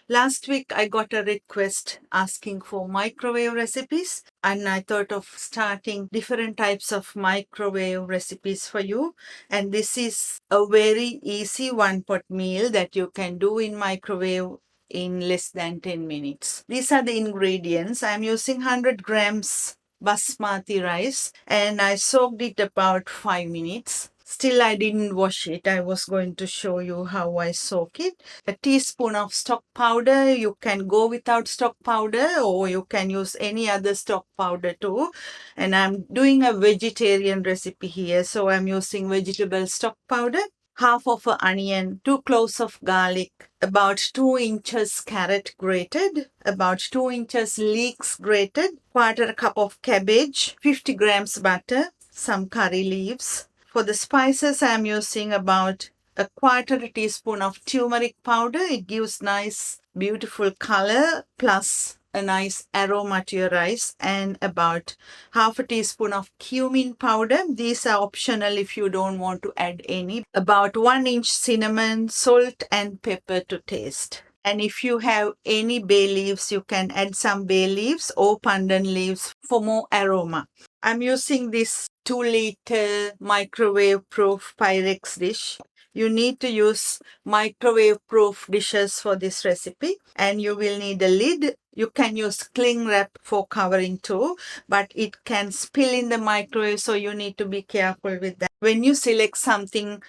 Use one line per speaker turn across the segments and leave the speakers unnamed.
Last week I got a request asking for microwave recipes, and I thought of starting different types of microwave recipes for you. And this is a very easy one pot meal that you can do in microwave in less than 10 minutes. These are the ingredients. I'm using 100 grams basmati rice and I soaked it about 5 minutes. Still, I didn't wash it. I was going to show you how I soak it. A teaspoon of stock powder. You can go without stock powder or you can use any other stock powder too. And I'm doing a vegetarian recipe here, so I'm using vegetable stock powder. Half of an onion, 2 cloves of garlic, about 2 inches carrot grated, about 2 inches leeks grated, quarter a cup of cabbage, 50 grams butter, some curry leaves. For the spices, I'm using about a quarter teaspoon of turmeric powder. It gives nice, beautiful color plus a nice aroma to your rice, and about half a teaspoon of cumin powder. These are optional if you don't want to add any. About 1 inch cinnamon, salt and pepper to taste. And if you have any bay leaves, you can add some bay leaves or pandan leaves for more aroma. I'm using this 2-liter microwave proof Pyrex dish. You need to use microwave proof dishes for this recipe, and you will need a lid. You can use cling wrap for covering too, but it can spill in the microwave, so you need to be careful with that. When you select something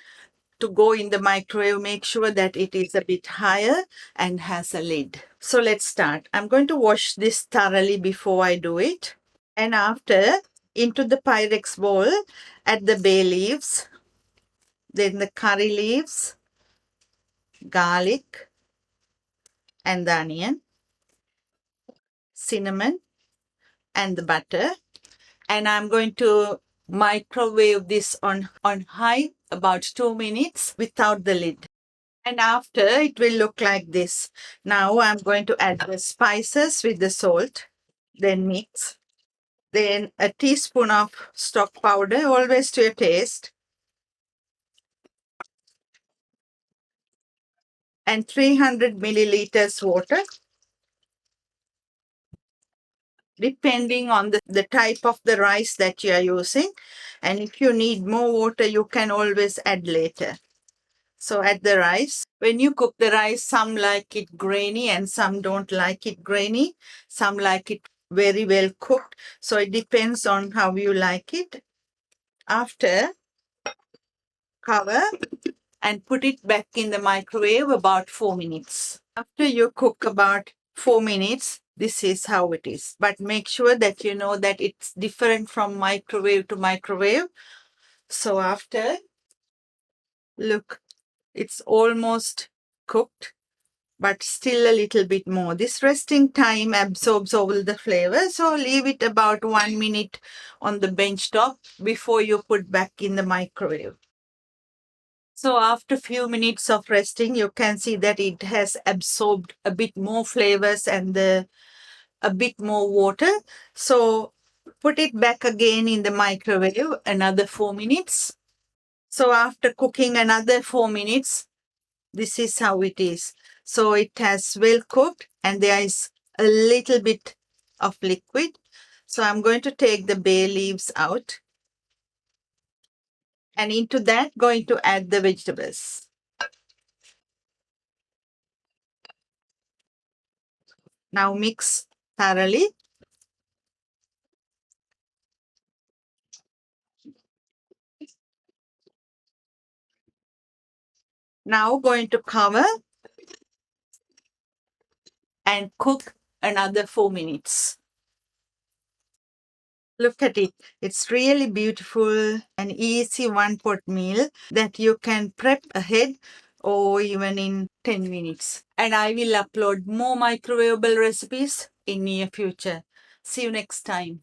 to go in the microwave, make sure that it is a bit higher and has a lid. So let's start. I'm going to wash this thoroughly before I do it. And after, into the Pyrex bowl, add the bay leaves, then the curry leaves, garlic, and the onion, cinnamon, and the butter. And I'm going to microwave this on high about 2 minutes without the lid. And after, it will look like this. Now I'm going to add the spices with the salt, then mix. Then a teaspoon of stock powder, always to your taste. And 300 milliliters water. Depending on the type of the rice that you are using. And if you need more water, you can always add later. So add the rice. When you cook the rice, some like it grainy and some don't like it grainy. Some like it very well cooked. So it depends on how you like it. After, cover and put it back in the microwave about 4 minutes. After you cook about 4 minutes, this is how it is. But make sure that you know that it's different from microwave to microwave. So after, look, it's almost cooked, but still a little bit more. This resting time absorbs all the flavor. So leave it about 1 minute on the bench top before you put back in the microwave. So after a few minutes of resting, you can see that it has absorbed a bit more flavors and a bit more water. So put it back again in the microwave another 4 minutes. So after cooking another 4 minutes, this is how it is. So it has well cooked and there is a little bit of liquid. So I'm going to take the bay leaves out. And into that, going to add the vegetables. Now mix thoroughly. Now going to cover and cook another 4 minutes. Look at it. It's really beautiful and easy one pot meal that you can prep ahead or even in 10 minutes. And I will upload more microwavable recipes in near future. See you next time.